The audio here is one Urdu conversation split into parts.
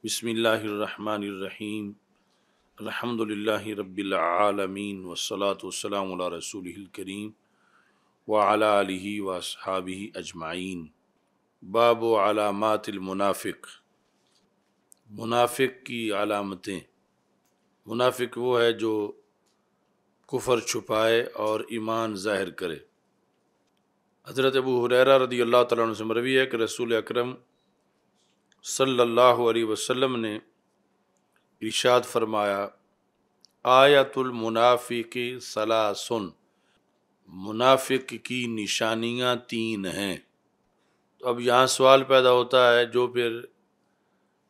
بسم اللہ الرحمن الرحیم الحمد للہ رب العالمین والصلاة والسلام علی رسولہ الکریم وعلی آلہ واصحابہ اجمعین۔ باب علامات المنافق، منافق کی علامتیں۔ منافق وہ ہے جو کفر چھپائے اور ایمان ظاہر کرے۔ حضرت ابو ہریرہ رضی اللہ تعالیٰ عنہ سے مروی ہے کہ رسول اکرم صلی اللہ علیہ وسلم نے ارشاد فرمایا، آیت المنافق ثلاثن، منافق کی نشانیاں تین ہیں۔ تو اب یہاں سوال پیدا ہوتا ہے، جو پھر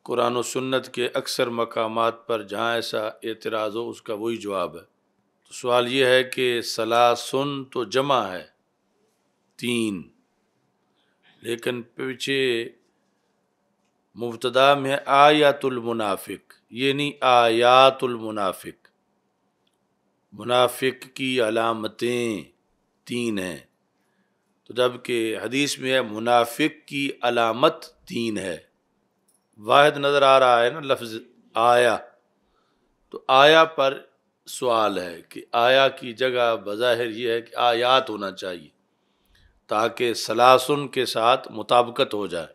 قرآن و سنت کے اکثر مقامات پر جہاں ایسا اعتراض ہو اس کا وہی جواب ہے۔ تو سوال یہ ہے کہ ثلاثن تو جمع ہے تین، لیکن پیچھے مبتدا میں آیات المنافق، یہ نہیں آیات المنافق۔ منافق کی علامتیں تین ہیں، تو جب کہ حدیث میں ہے منافق کی علامت تین ہے، واحد نظر آ رہا ہے نا لفظ آیا، تو آیا پر سوال ہے کہ آیا کی جگہ بظاہر یہ ہے کہ آیات ہونا چاہیے تاکہ ثلاثن کے ساتھ مطابقت ہو جائے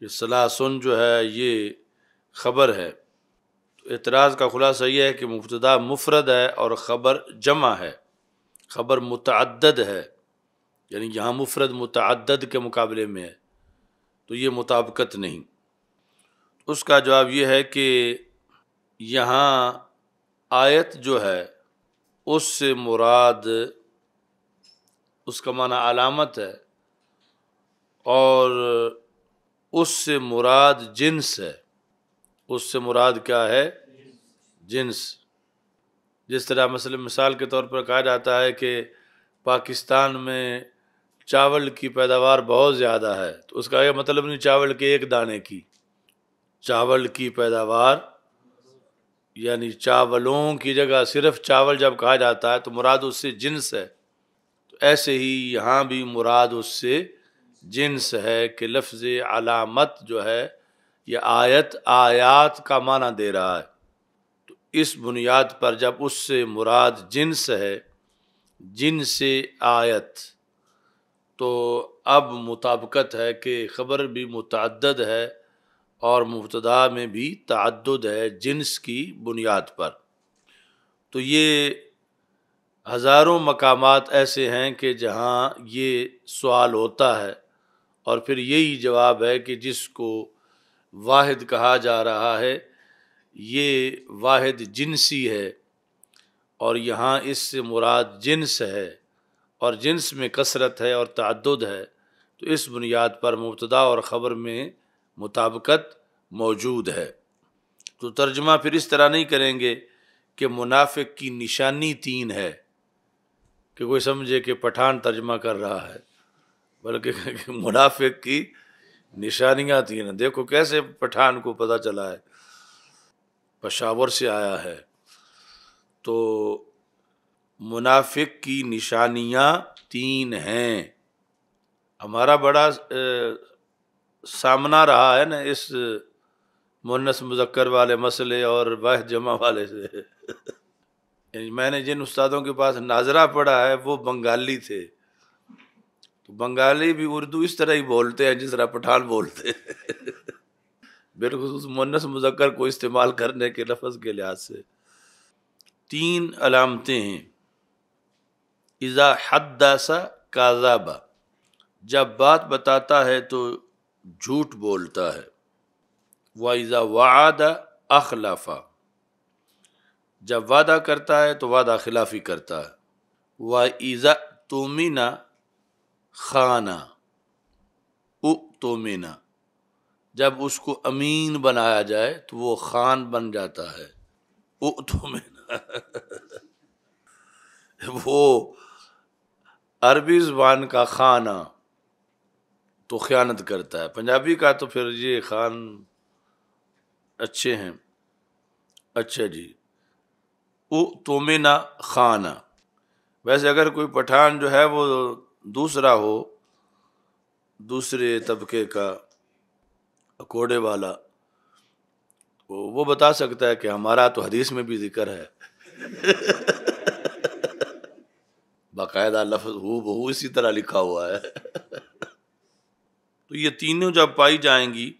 کہ ثلاثن جو ہے یہ خبر ہے۔ تو اعتراض کا خلاصہ یہ ہے کہ مبتدا مفرد ہے اور خبر جمع ہے، خبر متعدد ہے، یعنی یہاں مفرد متعدد کے مقابلے میں ہے، تو یہ مطابقت نہیں۔ اس کا جواب یہ ہے کہ یہاں آیت جو ہے اس سے مراد، اس کا معنی علامت ہے، اور اس سے مراد جنس ہے۔ اس سے مراد کیا ہے؟ جنس۔ جس طرح مثال کے طور پر کہا جاتا ہے کہ پاکستان میں چاول کی پیداوار بہت زیادہ ہے، تو اس کا یہ مطلب نہیں چاول کے ایک دانے کی، چاول کی پیداوار یعنی چاولوں کی جگہ صرف چاول جب کہا جاتا ہے تو مراد اس سے جنس ہے۔ تو ایسے ہی یہاں بھی مراد اس سے جنس ہے کہ لفظ علامت جو ہے یہ آیات کا معنی دے رہا ہے۔ تو اس بنیاد پر جب اس سے مراد جنس ہے، جنس آیت، تو اب مطابقت ہے کہ خبر بھی متعدد ہے اور مبتدا میں بھی تعدد ہے جنس کی بنیاد پر۔ تو یہ ہزاروں مقامات ایسے ہیں کہ جہاں یہ سوال ہوتا ہے، اور پھر یہی جواب ہے کہ جس کو واحد کہا جا رہا ہے یہ واحد جنسی ہے، اور یہاں اس سے مراد جنس ہے، اور جنس میں کثرت ہے اور تعدد ہے، تو اس بنیاد پر مبتدا اور خبر میں مطابقت موجود ہے۔ تو ترجمہ پھر اس طرح نہیں کریں گے کہ منافق کی نشانی تین ہے، کہ کوئی سمجھے کہ پٹھان ترجمہ کر رہا ہے، بلکہ منافق کی نشانیاں تین ہیں۔ دیکھو کیسے پٹھان کو پتہ چلا ہے، پشاور سے آیا ہے۔ تو منافق کی نشانیاں تین ہیں۔ ہمارا بڑا سامنا رہا ہے نا اس مؤنث مذکر والے مسئلے اور واحد جمع والے سے۔ میں نے جن استادوں کے پاس ناظرہ پڑھا ہے وہ بنگالی تھے، تو بنگالی بھی اردو اس طرح ہی بولتے ہیں جس طرح پٹھان بولتے ہیں، بالخصوص مؤنث مذکر کو استعمال کرنے کے لفظ کے لحاظ سے۔ تین علامتیں ہیں۔ اذا حدث کذب، جب بات بتاتا ہے تو جھوٹ بولتا ہے۔ وَإِذَا وَعَدَ أَخْلَفَ، جب وعدہ کرتا ہے تو وعدہ خلافی کرتا ہے۔ وَإِذَا اؤْتُمِنَ خَانَ، اؤْتُمِنَ، جب اس کو امین بنایا جائے تو وہ خان بن جاتا ہے۔ اؤْتُمِنَ وہ عربی زبان کا خانہ تو خیانت کرتا ہے، پنجابی کا تو پھر یہ خان اچھے ہیں۔ اچھا جی، اؤْتُمِنَ خانہ۔ ویسے اگر کوئی پٹھان جو ہے وہ دوسرا ہو، دوسرے طبقے کا، اکوڑے والا، وہ بتا سکتا ہے کہ ہمارا تو حدیث میں بھی ذکر ہے باقاعدہ لفظ ہو بہو اسی طرح لکھا ہوا ہے تو یہ تینوں جب پائی جائیں گی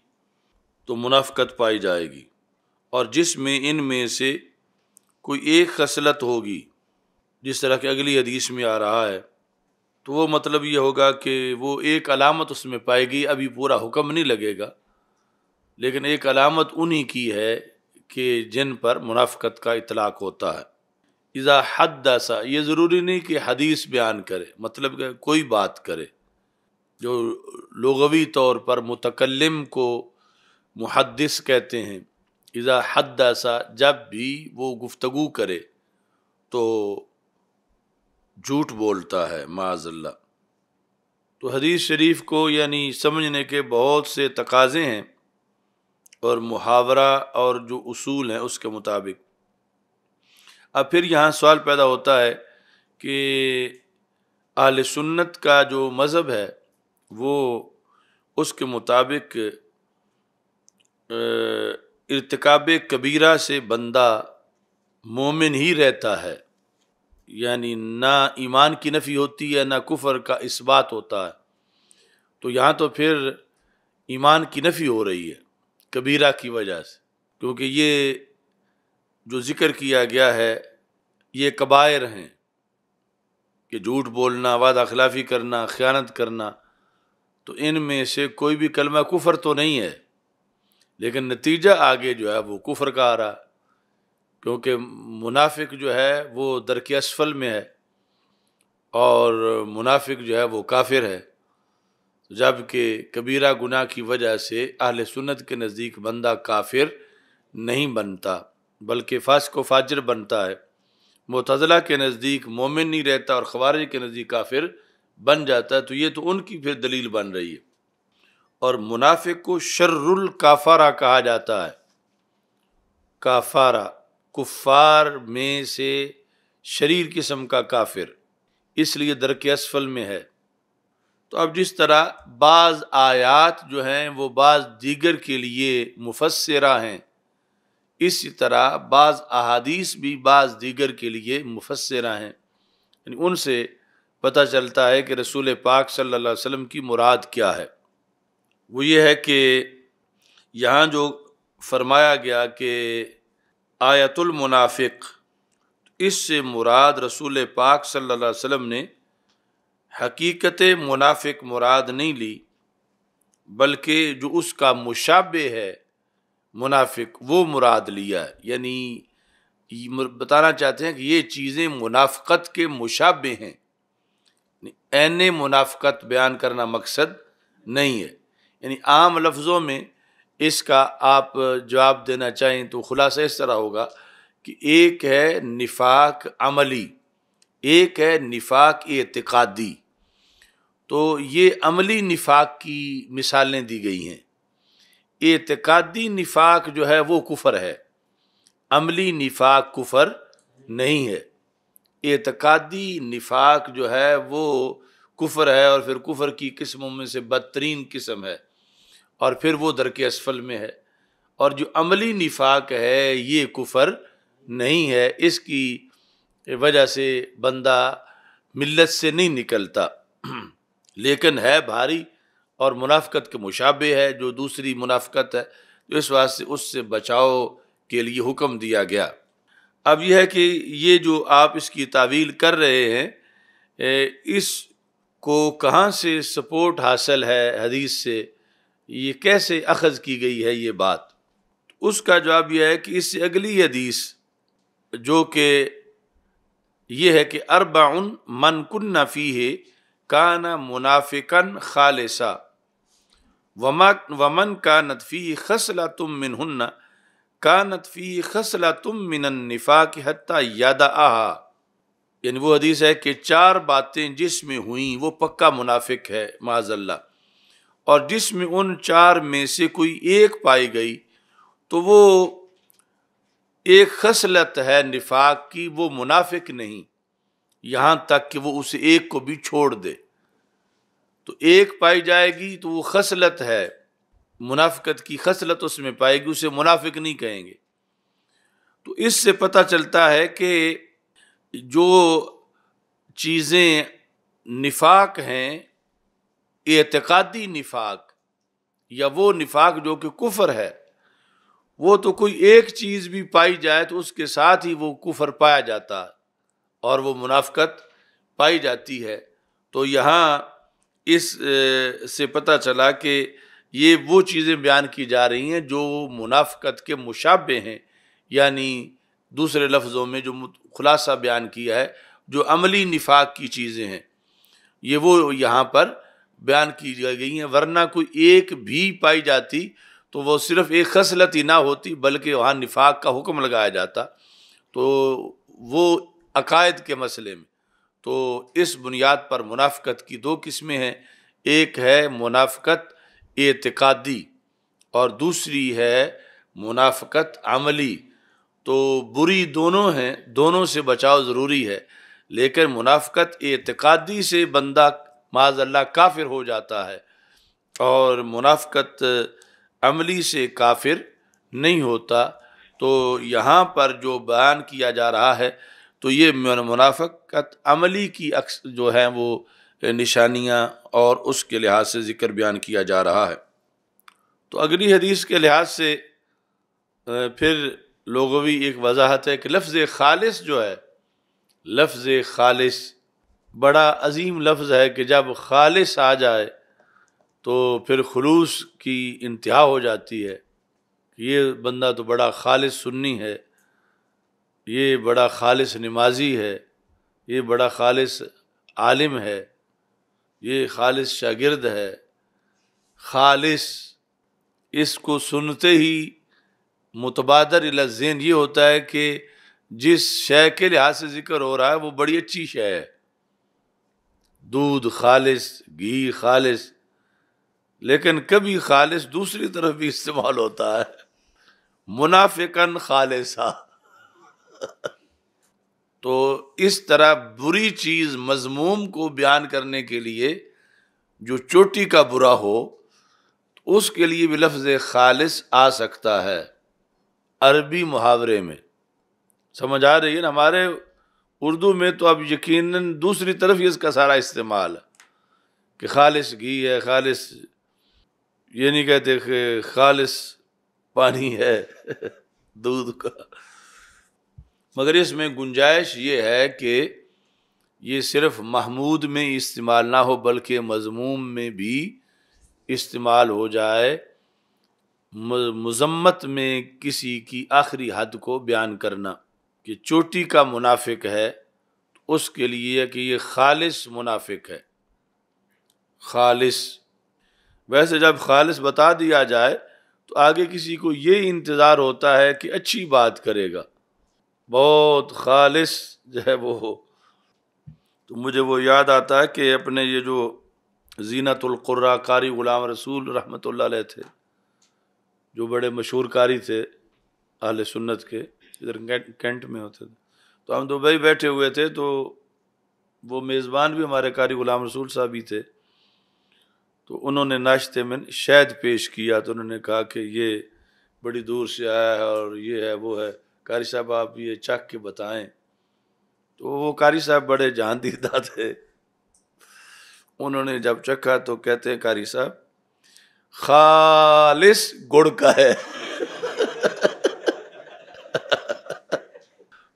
تو منافقت پائی جائے گی، اور جس میں ان میں سے کوئی ایک خصلت ہوگی، جس طرح کہ اگلی حدیث میں آ رہا ہے، تو وہ مطلب یہ ہوگا کہ وہ ایک علامت اس میں پائے گی، ابھی پورا حکم نہیں لگے گا، لیکن ایک علامت انہی کی ہے کہ جن پر منافقت کا اطلاق ہوتا ہے۔ اذا حدث، یہ ضروری نہیں کہ حدیث بیان کرے، مطلب کہ کوئی بات کرے، جو لغوی طور پر متکلم کو محدث کہتے ہیں۔ اذا حدث، جب بھی وہ گفتگو کرے تو جھوٹ بولتا ہے، معاذ اللہ۔ تو حدیث شریف کو یعنی سمجھنے کے بہت سے تقاضے ہیں، اور محاورہ اور جو اصول ہیں اس کے مطابق۔ اب پھر یہاں سوال پیدا ہوتا ہے کہ اہل سنت کا جو مذہب ہے وہ اس کے مطابق ارتکاب کبیرہ سے بندہ مومن ہی رہتا ہے، یعنی نہ ایمان کی نفی ہوتی ہے نہ کفر کا اثبات ہوتا ہے۔ تو یہاں تو پھر ایمان کی نفی ہو رہی ہے کبیرہ کی وجہ سے، کیونکہ یہ جو ذکر کیا گیا ہے یہ کبائر ہیں، کہ جھوٹ بولنا، وعدہ خلافی کرنا، خیانت کرنا، تو ان میں سے کوئی بھی کلمہ کفر تو نہیں ہے، لیکن نتیجہ آگے جو ہے وہ کفر کا آ رہا، کیونکہ منافق جو ہے وہ درک اسفل میں ہے، اور منافق جو ہے وہ کافر ہے، جبکہ کبیرہ گناہ کی وجہ سے اہل سنت کے نزدیک بندہ کافر نہیں بنتا بلکہ فاسق و فاجر بنتا ہے۔ معتزلہ کے نزدیک مومن نہیں رہتا اور خوارج کے نزدیک کافر بن جاتا ہے، تو یہ تو ان کی پھر دلیل بن رہی ہے۔ اور منافق کو شر الکافرہ کہا جاتا ہے، کافارہ کفار میں سے شریر قسم کا کافر، اس لیے درک اسفل میں ہے۔ تو اب جس طرح بعض آیات جو ہیں وہ بعض دیگر کے لیے مفسرہ ہیں، اسی طرح بعض احادیث بھی بعض دیگر کے لیے مفسرہ ہیں، یعنی ان سے پتہ چلتا ہے کہ رسول پاک صلی اللہ علیہ وسلم کی مراد کیا ہے۔ وہ یہ ہے کہ یہاں جو فرمایا گیا کہ آیت المنافق، اس سے مراد رسول پاک صلی اللہ علیہ وسلم نے حقیقت منافق مراد نہیں لی، بلکہ جو اس کا مشابہ ہے منافق وہ مراد لیا ہے، یعنی بتانا چاہتے ہیں کہ یہ چیزیں منافقت کے مشابہ ہیں، عین منافقت بیان کرنا مقصد نہیں ہے۔ یعنی عام لفظوں میں اس کا آپ جواب دینا چاہیں تو خلاصہ اس طرح ہوگا کہ ایک ہے نفاق عملی، ایک ہے نفاق اعتقادی۔ تو یہ عملی نفاق کی مثالیں دی گئی ہیں۔ اعتقادی نفاق جو ہے وہ کفر ہے، عملی نفاق کفر نہیں ہے۔ اعتقادی نفاق جو ہے وہ کفر ہے، اور پھر کفر کی قسموں میں سے بدترین قسم ہے، اور پھر وہ درک اسفل میں ہے۔ اور جو عملی نفاق ہے یہ کفر نہیں ہے، اس کی وجہ سے بندہ ملت سے نہیں نکلتا، لیکن ہے بھاری اور منافقت کے مشابہ ہے، جو دوسری منافقت ہے، جو اس واسطے اس سے بچاؤ کے لیے حکم دیا گیا۔ اب یہ ہے کہ یہ جو آپ اس کی تعویل کر رہے ہیں، اس کو کہاں سے سپورٹ حاصل ہے حدیث سے، یہ کیسے اخذ کی گئی ہے یہ بات؟ اس کا جواب یہ ہے کہ اس سے اگلی حدیث جو کہ یہ ہے کہ اربع من کن فیہ کان منافقا خالصا ومن کانت فیہ خصلۃ منہن کانت فیہ خصلۃ من النفاق حتی یدعہا، یعنی وہ حدیث ہے کہ 4 باتیں جس میں ہوئیں وہ پکا منافق ہے معاذ اللہ، اور جس میں ان 4 میں سے کوئی ایک پائی گئی تو وہ ایک خصلت ہے نفاق کی، وہ منافق نہیں، یہاں تک کہ وہ اسے ایک کو بھی چھوڑ دے۔ تو ایک پائی جائے گی تو وہ خصلت ہے، منافقت کی خصلت اس میں پائے گی، اسے منافق نہیں کہیں گے۔ تو اس سے پتہ چلتا ہے کہ جو چیزیں نفاق ہیں، اعتقادی نفاق یا وہ نفاق جو کہ کفر ہے، وہ تو کوئی ایک چیز بھی پائی جائے تو اس کے ساتھ ہی وہ کفر پایا جاتا ہے اور وہ منافقت پائی جاتی ہے۔ تو یہاں اس سے پتہ چلا کہ یہ وہ چیزیں بیان کی جا رہی ہیں جو منافقت کے مشابہ ہیں، یعنی دوسرے لفظوں میں جو خلاصہ بیان کیا ہے، جو عملی نفاق کی چیزیں ہیں، یہ وہ یہاں پر بیان کی گئی ہیں، ورنہ کوئی ایک بھی پائی جاتی تو وہ صرف ایک خصلت ہی نہ ہوتی بلکہ وہاں نفاق کا حکم لگایا جاتا۔ تو وہ عقائد کے مسئلے میں تو اس بنیاد پر منافقت کی دو قسمیں ہیں، ایک ہے منافقت اعتقادی اور دوسری ہے منافقت عملی۔ تو بری دونوں ہیں، دونوں سے بچاؤ ضروری ہے، لیکن منافقت اعتقادی سے بندہ معاذ اللہ کافر ہو جاتا ہے اور منافقت عملی سے کافر نہیں ہوتا۔ تو یہاں پر جو بیان کیا جا رہا ہے تو یہ منافقت عملی کی جو ہیں وہ نشانیاں اور اس کے لحاظ سے ذکر بیان کیا جا رہا ہے۔ تو اگلی حدیث کے لحاظ سے پھر لغوی ایک وضاحت ہے کہ لفظ خالص جو ہے، لفظ خالص بڑا عظیم لفظ ہے کہ جب خالص آ جائے تو پھر خلوص کی انتہا ہو جاتی ہے۔ یہ بندہ تو بڑا خالص سنی ہے، یہ بڑا خالص نمازی ہے، یہ بڑا خالص عالم ہے، یہ خالص شاگرد ہے۔ خالص اس کو سنتے ہی متبادر الی الذہن یہ ہوتا ہے کہ جس شے کے لحاظ سے ذکر ہو رہا ہے وہ بڑی اچھی شے ہے، دودھ خالص، گھی خالص، لیکن کبھی خالص دوسری طرف بھی استعمال ہوتا ہے، منافقاً خالصا۔ تو اس طرح بری چیز مذموم کو بیان کرنے کے لیے جو چوٹی کا برا ہو اس کے لیے بھی لفظ خالص آ سکتا ہے عربی محاورے میں۔ سمجھ آ رہی ہے نا؟ ہمارے اردو میں تو اب یقیناً دوسری طرف ہی اس کا سارا استعمال ہے کہ خالص گھی ہے، خالص یہ نہیں کہتے کہ خالص پانی ہے دودھ کا، مگر اس میں گنجائش یہ ہے کہ یہ صرف محمود میں استعمال نہ ہو بلکہ مذموم میں بھی استعمال ہو جائے، مذمت میں کسی کی آخری حد کو بیان کرنا کہ چوٹی کا منافق ہے تو اس کے لیے کہ یہ خالص منافق ہے، خالص۔ ویسے جب خالص بتا دیا جائے تو آگے کسی کو یہ انتظار ہوتا ہے کہ اچھی بات کرے گا، بہت خالص جو ہے وہ۔ تو مجھے وہ یاد آتا ہے کہ اپنے یہ جو زینت القراء قاری غلام رسول رحمۃ اللہ علیہ تھے، جو بڑے مشہور قاری تھے اہل سنت کے، ادھر کینٹ میں ہوتے تھے، تو ہم دبئی بیٹھے ہوئے تھے تو وہ میزبان بھی ہمارے قاری غلام رسول صاحب ہی تھے، تو انہوں نے ناشتے میں شہد پیش کیا، تو انہوں نے کہا کہ یہ بڑی دور سے آیا ہے اور یہ ہے وہ ہے، قاری صاحب آپ یہ چکھ کے بتائیں۔ تو وہ قاری صاحب بڑے جان دیدہ تھے، انہوں نے جب چکھا تو کہتے ہیں قاری صاحب خالص گڑ کا ہے۔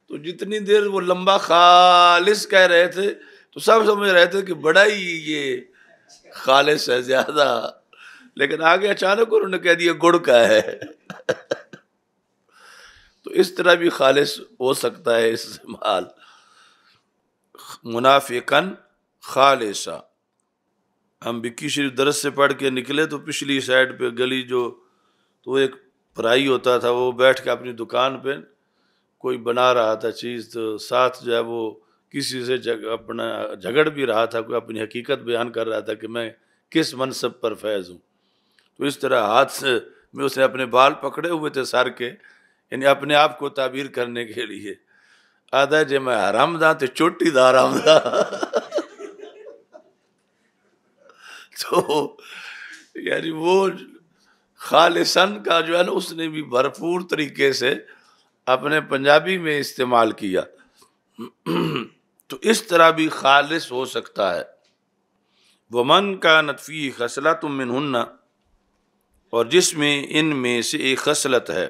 تو جتنی دیر وہ لمبا خالص کہہ رہے تھے تو سب سمجھ رہے تھے کہ بڑا ہی یہ خالص ہے زیادہ، لیکن آگے اچانک انہوں نے کہہ دیا گڑ کا ہے۔ تو اس طرح بھی خالص ہو سکتا ہے استعمال، منافقاً خالصا۔ ہم بکی شریف درس سے پڑھ کے نکلے تو پچھلی سائڈ پہ گلی جو تو ایک پرائی ہوتا تھا، وہ بیٹھ کے اپنی دکان پہ کوئی بنا رہا تھا چیز، تو ساتھ جو ہے وہ کسی سے اپنا جھگڑ بھی رہا تھا، کوئی اپنی حقیقت بیان کر رہا تھا کہ میں کس منصب پر فیض ہوں۔ تو اس طرح ہاتھ سے میں اس نے اپنے بال پکڑے ہوئے تھے سر کے، یعنی اپنے آپ کو تعبیر کرنے کے لیے، آدھا جے میں حرام دا تے چوٹی دا حرام دا۔ تو یعنی وہ خالصاً کا جو ہے نا اس نے بھی بھرپور طریقے سے اپنے پنجابی میں استعمال کیا تو اس طرح بھی خالص ہو سکتا ہے۔ ومن کانت فیہ خصلۃ منہن، اور جس میں ان میں سے ایک خصلت ہے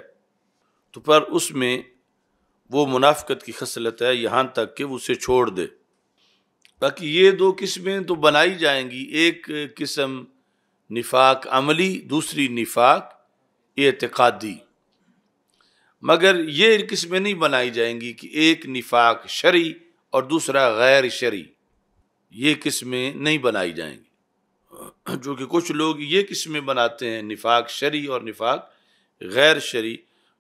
تو پر اس میں وہ منافقت کی خصلت ہے یہاں تک کہ اسے چھوڑ دے۔ باقی یہ دو قسمیں تو بنائی جائیں گی، ایک قسم نفاق عملی، دوسری نفاق اعتقادی، مگر یہ قسمیں نہیں بنائی جائیں گی کہ ایک نفاق شرعی اور دوسرا غیر شرعی، یہ قسمیں نہیں بنائی جائیں گی۔ جو کہ کچھ لوگ یہ قسمیں بناتے ہیں، نفاق شرعی اور نفاق غیر شرعی،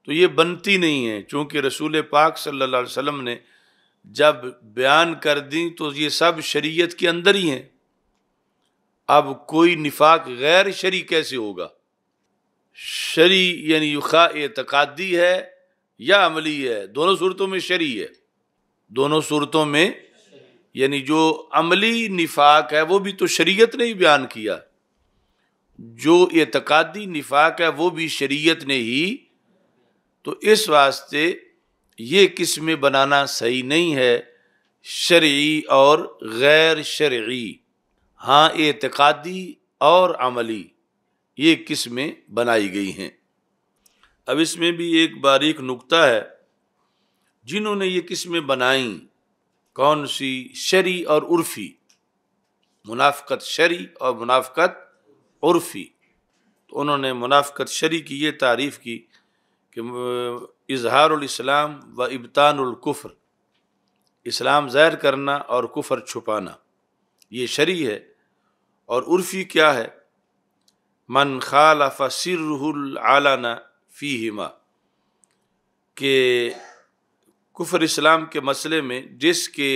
تو یہ بنتی نہیں ہیں، چونکہ رسول پاک صلی اللہ علیہ وسلم نے جب بیان کر دیں تو یہ سب شریعت کے اندر ہی ہیں۔ اب کوئی نفاق غیر شرعی کیسے ہوگا؟ شرعی یعنی خواہ اعتقادی ہے یا عملی ہے، دونوں صورتوں میں شرعی ہے، دونوں صورتوں میں، یعنی جو عملی نفاق ہے وہ بھی تو شریعت نے ہی بیان کیا، جو اعتقادی نفاق ہے وہ بھی شریعت نے ہی، تو اس واسطے یہ قسمیں بنانا صحیح نہیں ہے، شرعی اور غیر شرعی، ہاں اعتقادی اور عملی یہ قسمیں بنائی گئی ہیں۔ اب اس میں بھی ایک باریک نکتہ ہے، جنہوں نے یہ قسمیں بنائیں، کون سی؟ شرعی اور عرفی، منافقت شرعی اور منافقت عرفی۔ تو انہوں نے منافقت شرعی کی یہ تعریف کی کہ اظہار الاسلام و ابطان الکفر، اسلام ظاہر کرنا اور کفر چھپانا، یہ شرعی ہے۔ اور عرفی کیا ہے؟ من خالف سرہ العلن فیہما، کہ کفر اسلام کے مسئلے میں جس کے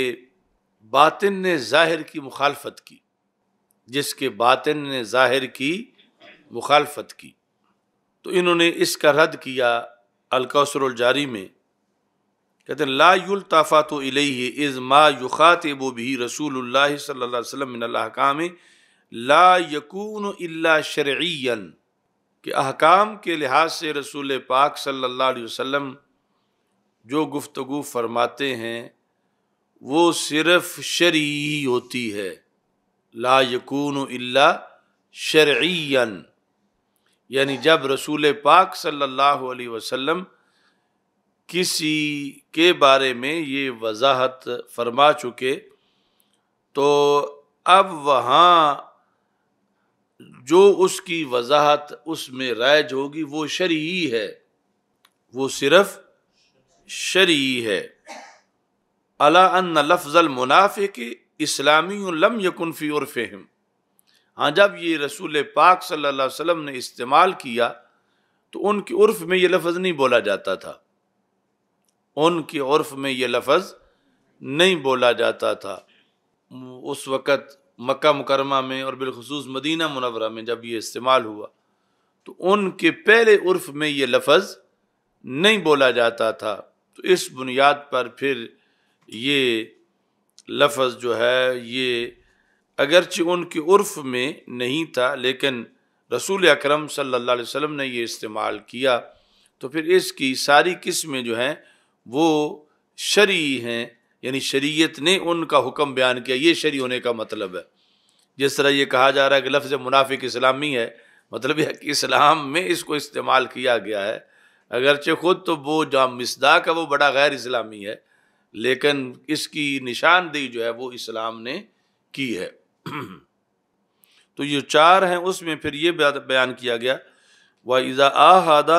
باطن نے ظاہر کی مخالفت کی، جس کے باطن نے ظاہر کی مخالفت کی، تو انہوں نے اس کا رد کیا الکوثر الجاری میں، کہتے ہیں لا یلتفت الیہ اذ ما یخاطب بہ رسول اللہ صلی اللہ علیہ وسلم من الاحکام لا یکون الا شرعیا، کہ احکام کے لحاظ سے رسول پاک صلی اللہ علیہ وسلم جو گفتگو فرماتے ہیں وہ صرف شرعی ہوتی ہے، لا یکون الا شرعیا، یعنی جب رسول پاک صلی اللہ علیہ وسلم کسی کے بارے میں یہ وضاحت فرما چکے تو اب وہاں جو اس کی وضاحت اس میں رائج ہوگی وہ شرعی ہے، وہ صرف شرعی ہے۔ الا ان لفظ المنافق اسلامی لم یکن فی عرفہم، ہاں جب یہ رسول پاک صلی اللہ علیہ وسلم نے استعمال کیا تو ان کے عرف میں یہ لفظ نہیں بولا جاتا تھا، ان کے عرف میں یہ لفظ نہیں بولا جاتا تھا۔ اس وقت مکہ مکرمہ میں اور بالخصوص مدینہ منورہ میں جب یہ استعمال ہوا تو ان کے پہلے عرف میں یہ لفظ نہیں بولا جاتا تھا، تو اس بنیاد پر پھر یہ لفظ جو ہے یہ اگرچہ ان کے عرف میں نہیں تھا لیکن رسول اکرم صلی اللہ علیہ وسلم نے یہ استعمال کیا، تو پھر اس کی ساری قسمیں جو ہیں وہ شرعی ہیں، یعنی شریعت نے ان کا حکم بیان کیا، یہ شرعی ہونے کا مطلب ہے۔ جس طرح یہ کہا جا رہا ہے کہ لفظ منافق اسلامی ہے، مطلب یہ ہے کہ اسلام میں اس کو استعمال کیا گیا ہے، اگرچہ خود تو وہ جو مصداق ہے وہ بڑا غیر اسلامی ہے، لیکن اس کی نشاندہی جو ہے وہ اسلام نے کی ہے۔ تو یہ چار ہیں، اس میں پھر یہ بیان کیا گیا وَإِذَا آحَدَ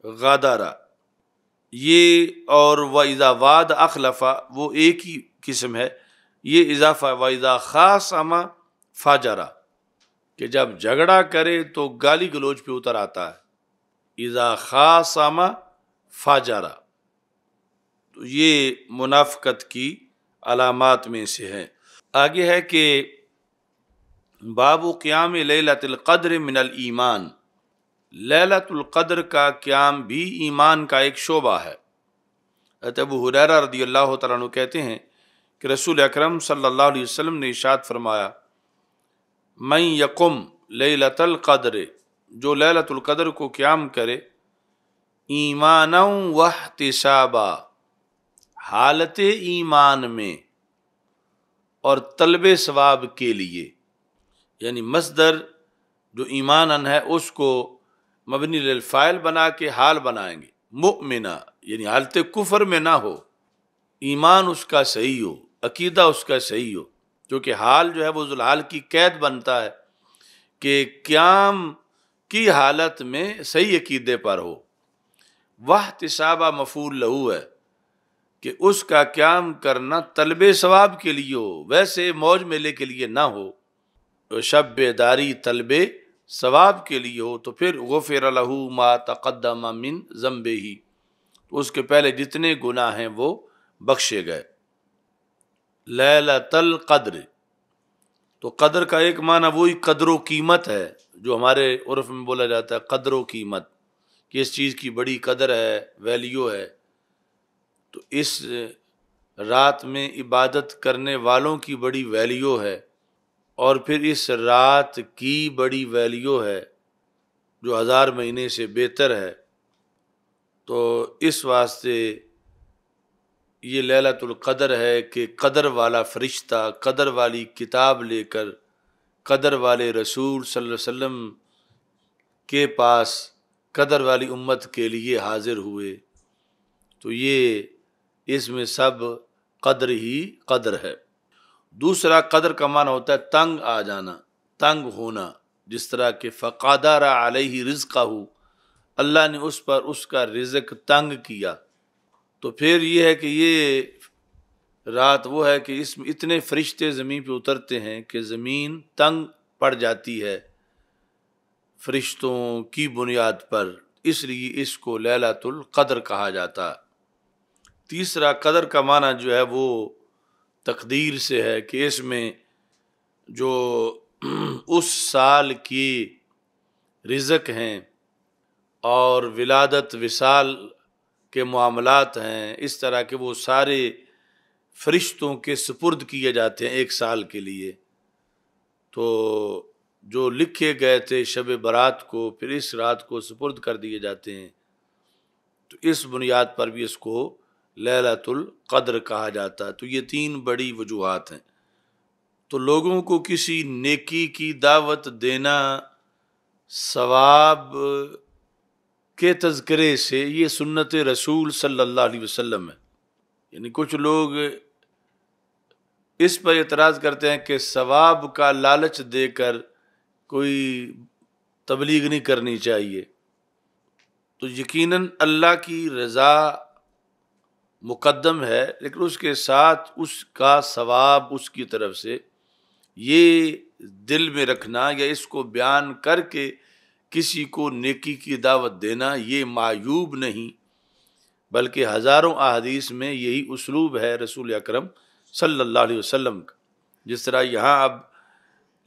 غَدَرَ، یہ اور وَإِذَا وَعَدَ أَخْلَفَ وہ ایک ہی قسم ہے، یہ اضافہ وَإِذَا خَاصَمَ فَجَرَ، کہ جب جھگڑا کرے تو گالی گلوچ پہ اتر آتا ہے، اذا خاصم فجر، تو یہ منافقت کی علامات میں سے ہے۔ آگے ہے کہ باب قیام لیلۃ القدر من الایمان، لیلۃ القدر کا قیام بھی ایمان کا ایک شعبہ ہے۔ حضرت ابو ہریرہ رضی اللہ تعالیٰ عنہ کہتے ہیں کہ رسول اکرم صلی اللہ علیہ وسلم نے ارشاد فرمایا من یقم لیلۃ القدر، جو لیلۃ القدر کو قیام کرے ایمانا واحتسابا، حالت ایمان میں اور طلب ثواب کے لیے، یعنی مصدر جو ایمانن ہے اس کو مبنی للفاعل بنا کے حال بنائیں گے، مؤمنہ یعنی حالت کفر میں نہ ہو، ایمان اس کا صحیح ہو، عقیدہ اس کا صحیح ہو، کیونکہ حال جو ہے وہ ذوالحال کی قید بنتا ہے کہ قیام کی حالت میں صحیح عقیدے پر ہو۔ واحتسابا مفعول لہو ہے کہ اس کا قیام کرنا طلب ثواب کے لیے ہو، ویسے موج میلے کے لیے نہ ہو، شب بیداری طلب ثواب کے لیے ہو، تو پھر غفر لہ ما تقدم من ذنبہ، اس کے پہلے جتنے گناہ ہیں وہ بخشے گئے۔ لیلۃ القدر، تو قدر کا ایک معنی وہی قدر و قیمت ہے جو ہمارے عرف میں بولا جاتا ہے، قدر و قیمت، کہ اس چیز کی بڑی قدر ہے، ویلیو ہے۔ تو اس رات میں عبادت کرنے والوں کی بڑی ویلیو ہے، اور پھر اس رات کی بڑی ویلیو ہے جو 1000 مہینے سے بہتر ہے۔ تو اس واسطے یہ لیلۃ القدر ہے کہ قدر والا فرشتہ قدر والی کتاب لے کر قدر والے رسول صلی اللہ علیہ وسلم کے پاس قدر والی امت کے لیے حاضر ہوئے، تو یہ اس میں سب قدر ہی قدر ہے۔ دوسرا قدر کا معنی ہوتا ہے تنگ آ جانا، تنگ ہونا، جس طرح کہ فقدر علیہ رزقہ، اللہ نے اس پر اس کا رزق تنگ کیا۔ تو پھر یہ ہے کہ یہ رات وہ ہے کہ اس میں اتنے فرشتے زمین پہ اترتے ہیں کہ زمین تنگ پڑ جاتی ہے فرشتوں کی بنیاد پر، اس لیے اس کو لیلۃ القدر کہا جاتا۔ تیسرا قدر کا معنی جو ہے وہ تقدیر سے ہے کہ اس میں جو اس سال کی رزق ہیں اور ولادت وصال کے معاملات ہیں، اس طرح کے وہ سارے فرشتوں کے سپرد کیے جاتے ہیں ایک سال کے لیے۔ تو جو لکھے گئے تھے شب برات کو پھر اس رات کو سپرد کر دیے جاتے ہیں، تو اس بنیاد پر بھی اس کو لیلۃ القدر کہا جاتا ہے۔ تو یہ 3 بڑی وجوہات ہیں۔ تو لوگوں کو کسی نیکی کی دعوت دینا ثواب کے تذکرے سے، یہ سنت رسول صلی اللہ علیہ وسلم ہے۔ یعنی کچھ لوگ اس پر اعتراض کرتے ہیں کہ ثواب کا لالچ دے کر کوئی تبلیغ نہیں کرنی چاہیے۔ تو یقیناً اللہ کی رضا مقدم ہے، لیکن اس کے ساتھ اس کا ثواب اس کی طرف سے یہ دل میں رکھنا یا اس کو بیان کر کے کسی کو نیکی کی دعوت دینا یہ معیوب نہیں، بلکہ ہزاروں احادیث میں یہی اسلوب ہے رسول اکرم صلی اللہ علیہ وسلم کا۔ جس طرح یہاں اب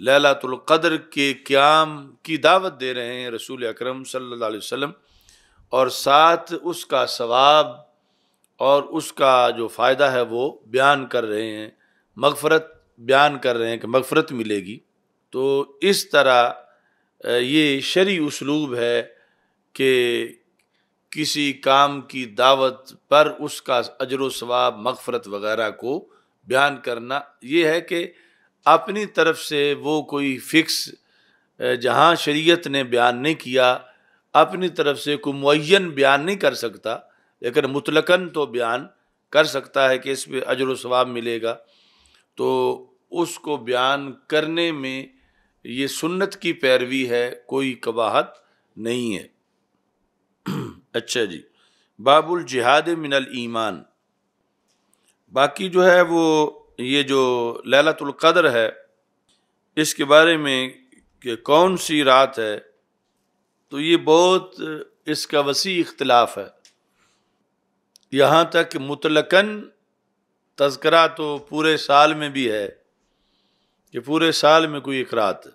لیلۃ القدر کے قیام کی دعوت دے رہے ہیں رسول اکرم صلی اللہ علیہ وسلم، اور ساتھ اس کا ثواب اور اس کا جو فائدہ ہے وہ بیان کر رہے ہیں، مغفرت بیان کر رہے ہیں کہ مغفرت ملے گی۔ تو اس طرح یہ شرعی اسلوب ہے کہ کسی کام کی دعوت پر اس کا اجر و ثواب مغفرت وغیرہ کو بیان کرنا، یہ ہے کہ اپنی طرف سے وہ کوئی فکس جہاں شریعت نے بیان نہیں کیا، اپنی طرف سے کوئی معین بیان نہیں کر سکتا، لیکن مطلقاً تو بیان کر سکتا ہے کہ اس پہ اجر و ثواب ملے گا۔ تو اس کو بیان کرنے میں یہ سنت کی پیروی ہے، کوئی قباحت نہیں ہے۔ اچھا جی، باب الجہاد من الایمان۔ باقی جو ہے وہ یہ جو لیلۃ القدر ہے اس کے بارے میں کہ کون سی رات ہے، تو یہ بہت اس کا وسیع اختلاف ہے۔ یہاں تک مطلقاً تذکرہ تو پورے سال میں بھی ہے کہ پورے سال میں کوئی ایک رات ہے،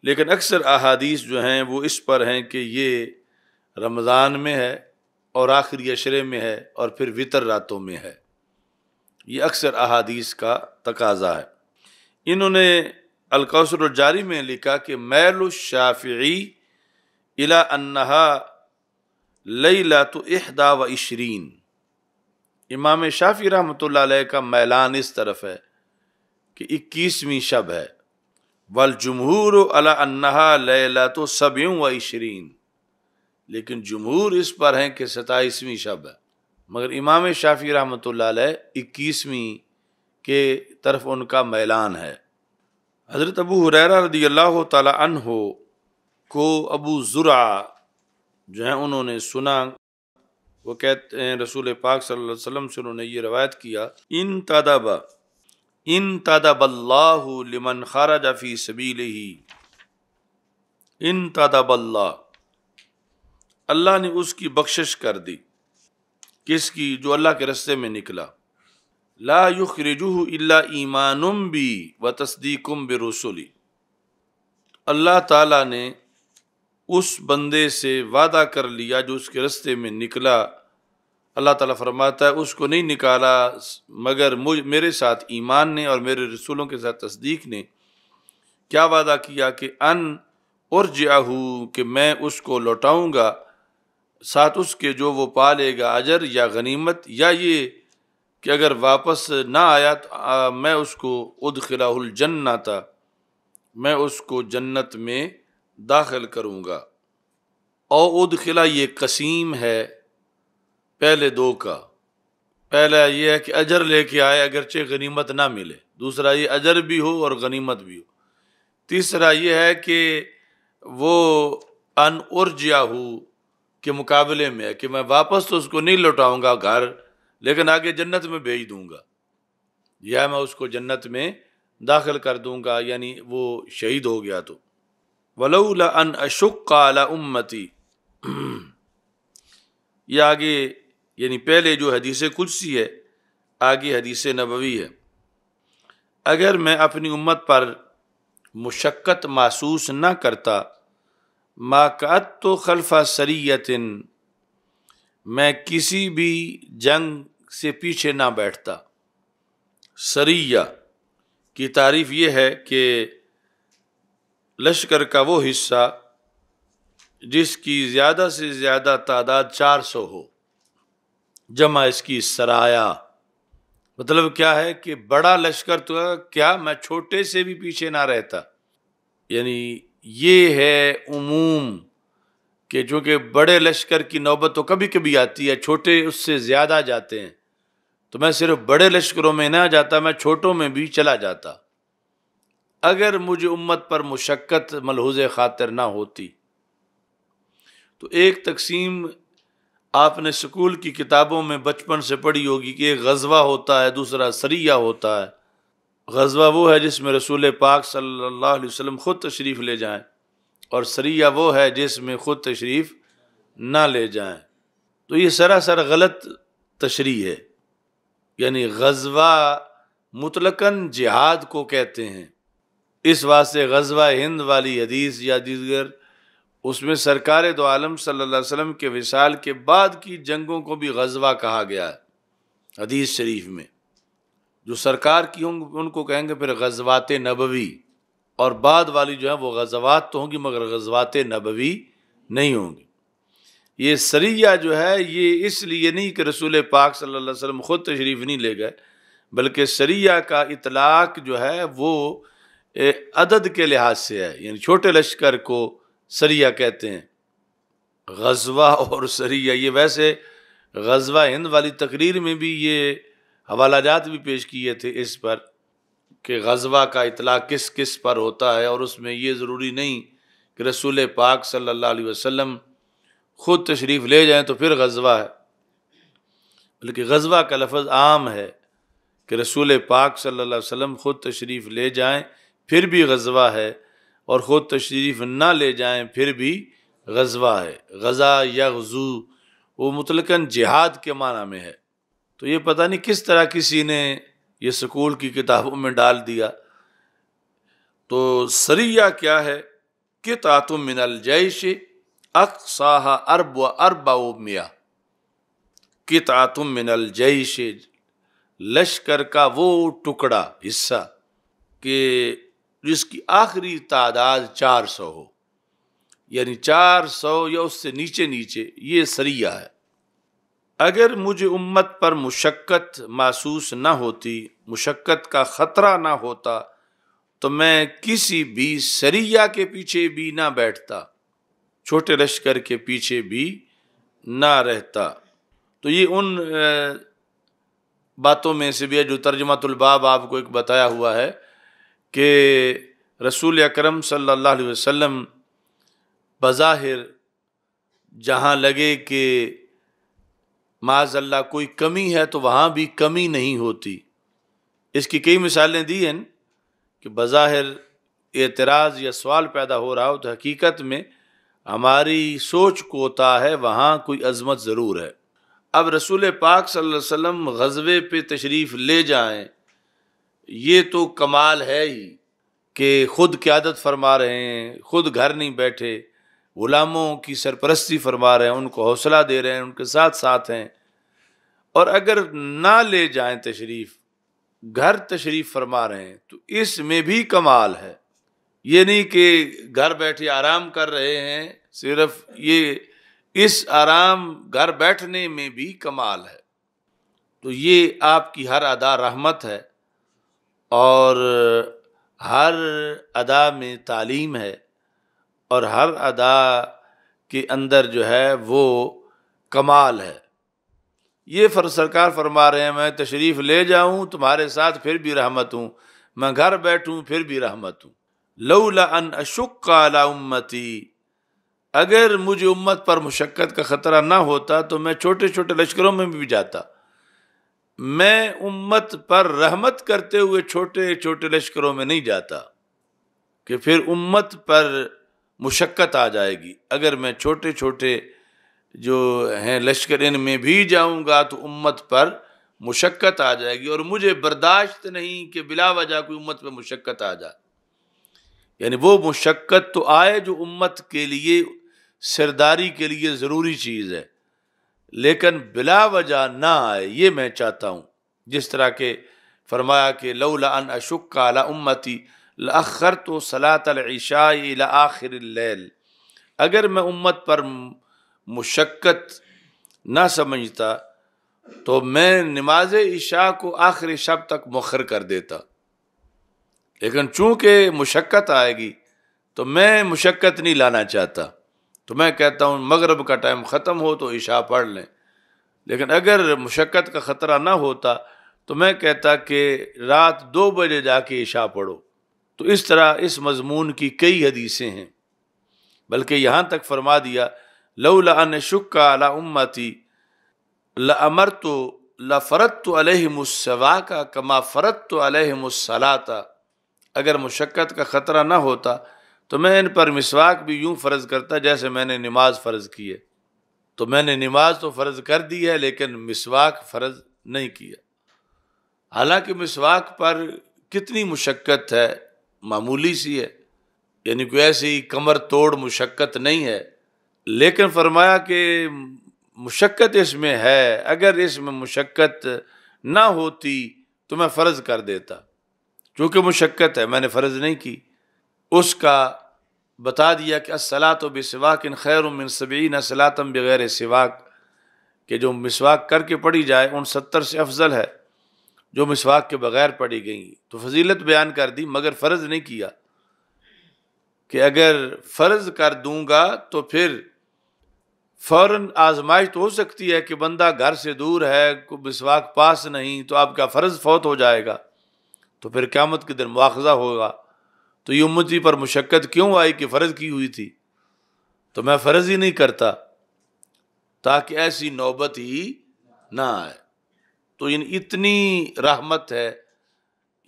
لیکن اکثر احادیث جو ہیں وہ اس پر ہیں کہ یہ رمضان میں ہے اور آخری عشرے میں ہے اور پھر وتر راتوں میں ہے۔ یہ اکثر احادیث کا تقاضا ہے۔ انہوں نے الکوثر الجاری میں لکھا کہ میل الشافعی الی انہا لیلۃ 21، امام شافعی رحمۃ اللہ علیہ کا میلان اس طرف ہے کہ 21ویں شب ہے، والجمہور علی انہا لیلۃ 27، لیکن جمہور اس پر ہیں کہ 27ویں شب ہے، مگر امام شافعی رحمۃ اللہ علیہ 21ویں کے طرف ان کا میلان ہے۔ حضرت ابو ہریرہ رضی اللہ تعالی عنہ کو ابو زرع جو ہیں انہوں نے سنا، وہ کہتے ہیں رسول پاک صلی اللہ علیہ وسلم سے انہوں نے یہ روایت کیا، انتدب اللہ لمن خرج فی سبیلہ، انتدب اللہ نے اس کی بخشش کر دی، کس کی؟ جو اللہ کے رستے میں نکلا، لا یخرجہ الا ایمان بی و تصدیق برسلی، اللہ تعالیٰ نے اس بندے سے وعدہ کر لیا جو اس کے رستے میں نکلا، اللہ تعالیٰ فرماتا ہے اس کو نہیں نکالا مگر میرے ساتھ ایمان نے اور میرے رسولوں کے ساتھ تصدیق نے۔ کیا وعدہ کیا؟ کہ ان ارجعہ، کہ میں اس کو لوٹاؤں گا ساتھ اس کے جو وہ پالے گا اجر یا غنیمت، یا یہ کہ اگر واپس نہ آیا تو میں اس کو ادخلہ الجنت، میں اس کو جنت میں داخل کروں گا۔ او ادخلہ یہ قسیم ہے پہلے دو کا، پہلا یہ ہے کہ اجر لے کے آئے اگرچہ غنیمت نہ ملے، دوسرا یہ اجر بھی ہو اور غنیمت بھی ہو، تیسرا یہ ہے کہ وہ ان ارجعہ کے مقابلے میں ہے کہ میں واپس تو اس کو نہیں لوٹاؤں گا گھر، لیکن آگے جنت میں بھیج دوں گا، یا میں اس کو جنت میں داخل کر دوں گا، یعنی وہ شہید ہو گیا تو۔ ولولا ان اشق علی امتی، یہ آگے یعنی پہلے جو حدیث قدسی ہے، آگے حدیث نبوی ہے، اگر میں اپنی امت پر مشقت محسوس نہ کرتا، ما قعدت خلف سریۃ، میں کسی بھی جنگ سے پیچھے نہ بیٹھتا۔ سریہ کی تعریف یہ ہے کہ لشکر کا وہ حصہ جس کی زیادہ سے زیادہ تعداد 400 ہو، جمع اس کی سرایا، مطلب کیا ہے کہ بڑا لشکر تو کیا میں چھوٹے سے بھی پیچھے نہ رہتا، یعنی یہ ہے عموم کہ چونکہ بڑے لشکر کی نوبت تو کبھی کبھی آتی ہے، چھوٹے اس سے زیادہ جاتے ہیں، تو میں صرف بڑے لشکروں میں نہ جاتا، میں چھوٹوں میں بھی چلا جاتا اگر مجھے امت پر مشقت ملحوظ خاطر نہ ہوتی۔ تو ایک تقسیم آپ نے سکول کی کتابوں میں بچپن سے پڑھی ہوگی کہ ایک غزوہ ہوتا ہے، دوسرا سریہ ہوتا ہے۔ غزوہ وہ ہے جس میں رسول پاک صلی اللہ علیہ وسلم خود تشریف لے جائیں، اور سریہ وہ ہے جس میں خود تشریف نہ لے جائیں۔ تو یہ سراسر غلط تشریح ہے، یعنی غزوہ مطلقاً جہاد کو کہتے ہیں، اس واسطے غزوہ ہند والی حدیث یا دیگر اس میں سرکار دو عالم صلی اللہ علیہ وسلم کے وصال کے بعد کی جنگوں کو بھی غزوہ کہا گیا ہے حدیث شریف میں۔ جو سرکار کی ہوں گے ان کو کہیں گے پھر غزوات نبوی، اور بعد والی جو ہیں وہ غزوات تو ہوں گی مگر غزوات نبوی نہیں ہوں گی۔ یہ سریہ جو ہے یہ اس لیے نہیں کہ رسول پاک صلی اللہ علیہ وسلم خود تشریف نہیں لے گئے، بلکہ سریہ کا اطلاق جو ہے وہ عدد کے لحاظ سے ہے، یعنی چھوٹے لشکر کو سریہ کہتے ہیں۔ غزوہ اور سریہ، یہ ویسے غزوہ ہند والی تقریر میں بھی یہ حوالہ جات بھی پیش کیے تھے اس پر کہ غزوہ کا اطلاق کس کس پر ہوتا ہے، اور اس میں یہ ضروری نہیں کہ رسول پاک صلی اللہ علیہ وسلم خود تشریف لے جائیں تو پھر غزوہ ہے، بلکہ غزوہ کا لفظ عام ہے کہ رسول پاک صلی اللہ علیہ وسلم خود تشریف لے جائیں پھر بھی غزوہ ہے، اور خود تشریف نہ لے جائیں پھر بھی غزوہ ہے۔ غزا یغزو وہ مطلقاً جہاد کے معنی میں ہے۔ تو یہ پتہ نہیں کس طرح کسی نے یہ سکول کی کتابوں میں ڈال دیا۔ تو سریہ کیا ہے؟ قطعۃ من الجیش اقصاها 400، قطعۃ من الجیش لشکر کا وہ ٹکڑا حصہ کہ جس کی آخری تعداد 400 ہو، یعنی 400 یا اس سے نیچے نیچے، یہ سریہ ہے۔ اگر مجھے امت پر مشقت محسوس نہ ہوتی، مشقت کا خطرہ نہ ہوتا، تو میں کسی بھی سریہ کے پیچھے بھی نہ بیٹھتا، چھوٹے لشکر کے پیچھے بھی نہ رہتا۔ تو یہ ان باتوں میں سے بھی ہے جو ترجمۃ الباب آپ کو ایک بتایا ہوا ہے کہ رسول اکرم صلی اللہ علیہ وسلم بظاہر جہاں لگے کہ معاذ اللہ کوئی کمی ہے تو وہاں بھی کمی نہیں ہوتی۔ اس کی کئی مثالیں دی ہیں کہ بظاہر اعتراض یا سوال پیدا ہو رہا ہو تو حقیقت میں ہماری سوچ کوتا ہے، وہاں کوئی عظمت ضرور ہے۔ اب رسول پاک صلی اللہ علیہ وسلم غزوے پہ تشریف لے جائیں، یہ تو کمال ہے ہی کہ خود قیادت فرما رہے ہیں، خود گھر نہیں بیٹھے، غلاموں کی سرپرستی فرما رہے ہیں، ان کو حوصلہ دے رہے ہیں، ان کے ساتھ ساتھ ہیں۔ اور اگر نہ لے جائیں تشریف، گھر تشریف فرما رہے ہیں، تو اس میں بھی کمال ہے۔ یہ نہیں کہ گھر بیٹھے آرام کر رہے ہیں، صرف یہ اس آرام گھر بیٹھنے میں بھی کمال ہے۔ تو یہ آپ کی ہر ادا رحمت ہے، اور ہر ادا میں تعلیم ہے، اور ہر ادا کے اندر جو ہے وہ کمال ہے۔ یہ سرکار فرما رہے ہیں میں تشریف لے جاؤں تمہارے ساتھ پھر بھی رحمت ہوں، میں گھر بیٹھوں پھر بھی رحمت ہوں۔ لولا ان اشق علی امتی، اگر مجھے امت پر مشقت کا خطرہ نہ ہوتا تو میں چھوٹے چھوٹے لشکروں میں بھی جاتا۔ میں امت پر رحمت کرتے ہوئے چھوٹے چھوٹے لشکروں میں نہیں جاتا کہ پھر امت پر مشقت آ جائے گی۔ اگر میں چھوٹے چھوٹے جو ہیں لشکر ان میں بھی جاؤں گا تو امت پر مشقت آ جائے گی، اور مجھے برداشت نہیں کہ بلا وجہ کوئی امت پہ مشقت آ جائے۔ یعنی وہ مشقت تو آئے جو امت کے لیے، سرداری کے لیے ضروری چیز ہے، لیکن بلا وجہ نہ آئے، یہ میں چاہتا ہوں۔ جس طرح کہ فرمایا کہ لولا ان اشق علی امتی لاخرت صلاۃ العشاء الی آخر اللیل، اگر میں امت پر مشقت نہ سمجھتا تو میں نماز عشاء کو آخر شب تک مؤخر کر دیتا، لیکن چونکہ مشقت آئے گی تو میں مشقت نہیں لانا چاہتا، تو میں کہتا ہوں مغرب کا ٹائم ختم ہو تو عشاء پڑھ لیں۔ لیکن اگر مشقت کا خطرہ نہ ہوتا تو میں کہتا کہ رات 2 بجے جا کے عشاء پڑھو۔ تو اس طرح اس مضمون کی کئی حدیثیں ہیں، بلکہ یہاں تک فرما دیا لولا ان اشق علی امتی لامرت لفرضت علیہم السواک کما فرضت علیہم الصلاۃ، اگر مشقت کا خطرہ نہ ہوتا تو میں ان پر مسواک بھی یوں فرض کرتا جیسے میں نے نماز فرض کی ہے۔ تو میں نے نماز تو فرض کر دی ہے لیکن مسواک فرض نہیں کیا، حالانکہ مسواک پر کتنی مشقت ہے، معمولی سی ہے، یعنی کوئی ایسی کمر توڑ مشقت نہیں ہے، لیکن فرمایا کہ مشقت اس میں ہے، اگر اس میں مشقت نہ ہوتی تو میں فرض کر دیتا، چونکہ مشقت ہے میں نے فرض نہیں کی۔ اس کا بتا دیا کہ الصلاۃ بسواک خیر من 70 صلاۃ بغیر سواک، کہ جو مسواک کر کے پڑھی جائے ان 70 سے افضل ہے جو مسواک کے بغیر پڑھی گئی۔ تو فضیلت بیان کر دی مگر فرض نہیں کیا، کہ اگر فرض کر دوں گا تو پھر فوراً آزمائش تو ہو سکتی ہے کہ بندہ گھر سے دور ہے، مسواک پاس نہیں، تو آپ کا فرض فوت ہو جائے گا، تو پھر قیامت کے دن مواخذہ ہوگا۔ تو یہ امتی پر مشقت کیوں آئی کہ فرض کی ہوئی تھی، تو میں فرض ہی نہیں کرتا تاکہ ایسی نوبت ہی نہ آئے۔ تو اتنی رحمت ہے،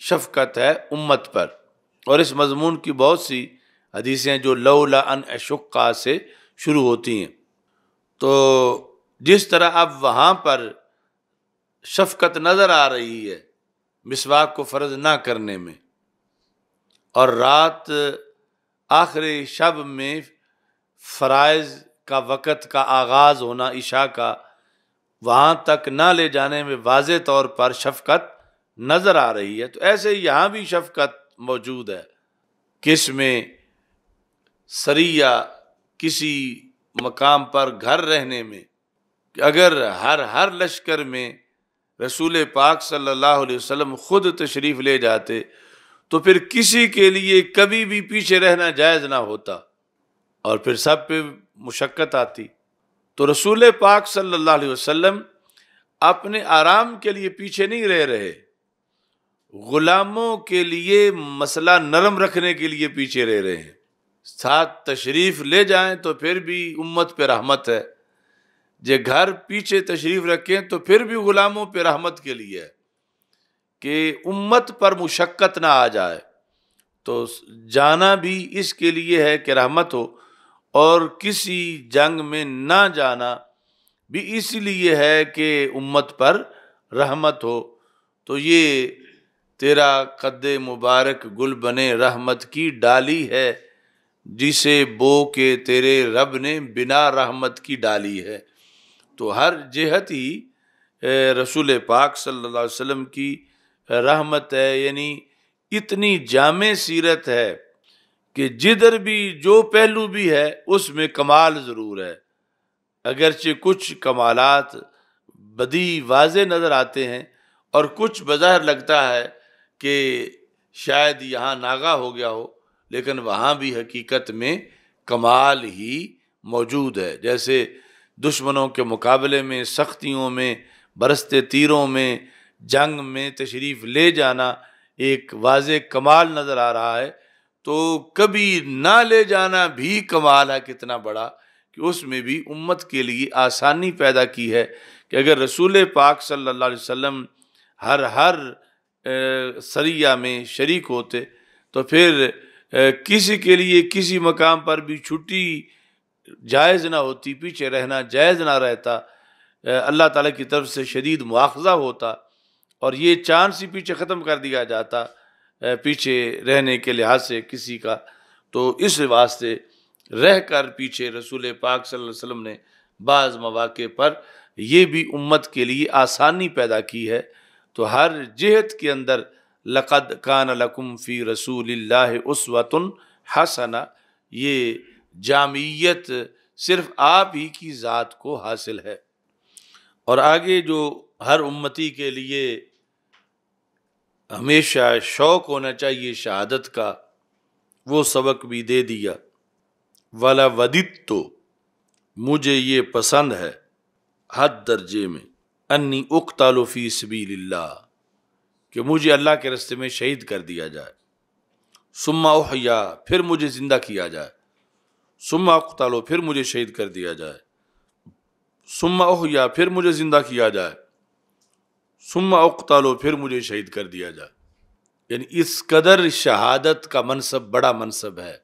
شفقت ہے امت پر، اور اس مضمون کی بہت سی حدیثیں جو لولا ان اشقا سے شروع ہوتی ہیں۔ تو جس طرح اب وہاں پر شفقت نظر آ رہی ہے مسواک کو فرض نہ کرنے میں، اور رات آخر شب میں فرائض کا وقت کا آغاز ہونا عشاء کا، وہاں تک نہ لے جانے میں واضح طور پر شفقت نظر آ رہی ہے۔ تو ایسے یہاں بھی شفقت موجود ہے کہ اس میں سریہ کسی مقام پر گھر رہنے میں کہ اگر ہر لشکر میں رسول پاک صلی اللہ علیہ وسلم خود تشریف لے جاتے تو پھر کسی کے لیے کبھی بھی پیچھے رہنا جائز نہ ہوتا اور پھر سب پہ مشقت آتی۔ تو رسول پاک صلی اللہ علیہ وسلم اپنے آرام کے لیے پیچھے نہیں رہ رہے، غلاموں کے لیے مسئلہ نرم رکھنے کے لیے پیچھے رہ رہے ہیں۔ ساتھ تشریف لے جائیں تو پھر بھی امت پہ رحمت ہے، جے گھر پیچھے تشریف رکھیں تو پھر بھی غلاموں پہ رحمت کے لیے ہے کہ امت پر مشقت نہ آ جائے۔ تو جانا بھی اس کے لیے ہے کہ رحمت ہو، اور کسی جنگ میں نہ جانا بھی اس لیے ہے کہ امت پر رحمت ہو۔ تو یہ تیرا قد مبارک گل بنے رحمت کی ڈالی ہے، جسے بو کے تیرے رب نے بنا رحمت کی ڈالی ہے۔ تو ہر جہت ہی رسول پاک صلی اللہ علیہ وسلم کی رحمت ہے، یعنی اتنی جامع سیرت ہے کہ جدھر بھی جو پہلو بھی ہے اس میں کمال ضرور ہے، اگرچہ کچھ کمالات بدی واضح نظر آتے ہیں اور کچھ بظاہر لگتا ہے کہ شاید یہاں ناغہ ہو گیا ہو، لیکن وہاں بھی حقیقت میں کمال ہی موجود ہے۔ جیسے دشمنوں کے مقابلے میں، سختیوں میں، برستے تیروں میں، جنگ میں تشریف لے جانا ایک واضح کمال نظر آ رہا ہے، تو کبھی نہ لے جانا بھی کمال ہے کتنا بڑا، کہ اس میں بھی امت کے لیے آسانی پیدا کی ہے کہ اگر رسول پاک صلی اللہ علیہ وسلم ہر سریہ میں شریک ہوتے تو پھر کسی کے لیے کسی مقام پر بھی چھٹی جائز نہ ہوتی، پیچھے رہنا جائز نہ رہتا، اللہ تعالیٰ کی طرف سے شدید مواخذہ ہوتا اور یہ چاند سے پیچھے ختم کر دیا جاتا پیچھے رہنے کے لحاظ سے کسی کا۔ تو اس واسطے رہ کر پیچھے رسول پاک صلی اللہ علیہ وسلم نے بعض مواقع پر یہ بھی امت کے لیے آسانی پیدا کی ہے۔ تو ہر جہت کے اندر لقد کان لکم فی رسول اللہ اسوۃ حسنہ، یہ جامعیت صرف آپ ہی کی ذات کو حاصل ہے۔ اور آگے جو ہر امتی کے لیے ہمیشہ شوق ہونا چاہیے شہادت کا، وہ سبق بھی دے دیا۔ وَلَا وَدِدْتُ، مجھے یہ پسند ہے حد درجے میں، انی اقتل فی سبیل اللہ، کہ مجھے اللہ کے راستے میں شہید کر دیا جائے، ثم احیا، پھر مجھے زندہ کیا جائے، ثم اقتل، پھر مجھے شہید کر دیا جائے، ثم احیا، پھر مجھے زندہ کیا جائے، ثم اقتل، پھر مجھے شہید کر دیا جائے۔ یعنی اس قدر شہادت کا منصب بڑا منصب ہے۔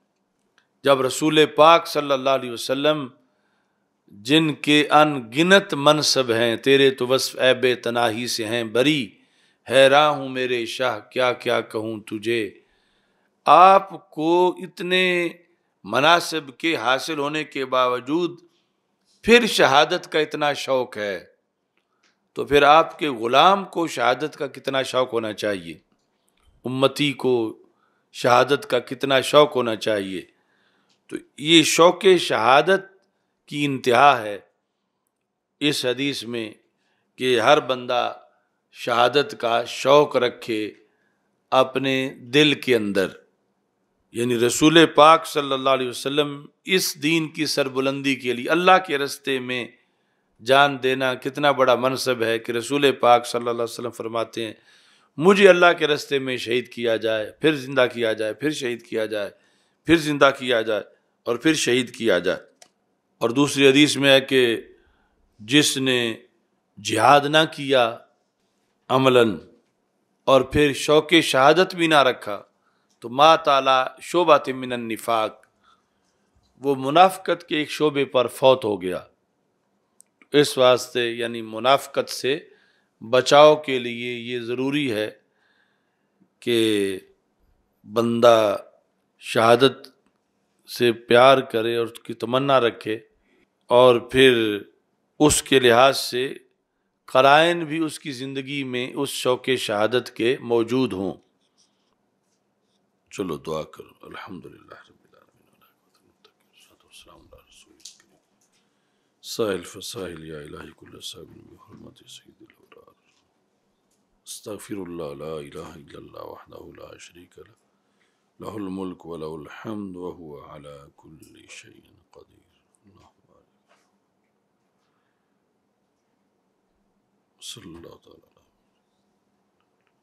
جب رسول پاک صلی اللہ علیہ وسلم جن کے ان گنت منصب ہیں، تیرے تو وصف عیب تناہی سے ہیں بری، حیراں ہوں میرے شاہ کیا کیا کہوں تجھے، آپ کو اتنے مناصب کے حاصل ہونے کے باوجود پھر شہادت کا اتنا شوق ہے، تو پھر آپ کے غلام کو شہادت کا کتنا شوق ہونا چاہیے، امتی کو شہادت کا کتنا شوق ہونا چاہیے۔ تو یہ شوق شہادت کی انتہا ہے اس حدیث میں کہ ہر بندہ شہادت کا شوق رکھے اپنے دل کے اندر۔ یعنی رسول پاک صلی اللہ علیہ وسلم اس دین کی سربلندی کے لیے اللہ کے راستے میں جان دینا کتنا بڑا منصب ہے کہ رسول پاک صلی اللہ علیہ وسلم فرماتے ہیں مجھے اللہ کے راستے میں شہید کیا جائے، پھر زندہ کیا جائے، پھر شہید کیا جائے، پھر زندہ کیا جائے اور پھر شہید کیا جائے۔ اور دوسری حدیث میں ہے کہ جس نے جہاد نہ کیا عملاً اور پھر شوق شہادت بھی نہ رکھا تو مات علی شعبۃ من النفاق، وہ منافقت کے ایک شعبے پر فوت ہو گیا۔ اس واسطے یعنی منافقت سے بچاؤ کے لیے یہ ضروری ہے کہ بندہ شہادت سے پیار کرے اور اس کی تمنا رکھے، اور پھر اس کے لحاظ سے قرائن بھی اس کی زندگی میں اس شوق شہادت کے موجود ہوں۔ چلو دعا کرو۔ الحمدللہ رب العالمین۔ ساحل فساحل یا الہی کل صاحب بحرمت سید الابرار استغفر اللہ لا الہ الا اللہ وحدہ لا شریک لہ لہ الملک ولہ الحمد وہو علی کل شیء قدیر اللہم صلی اللہ تعالی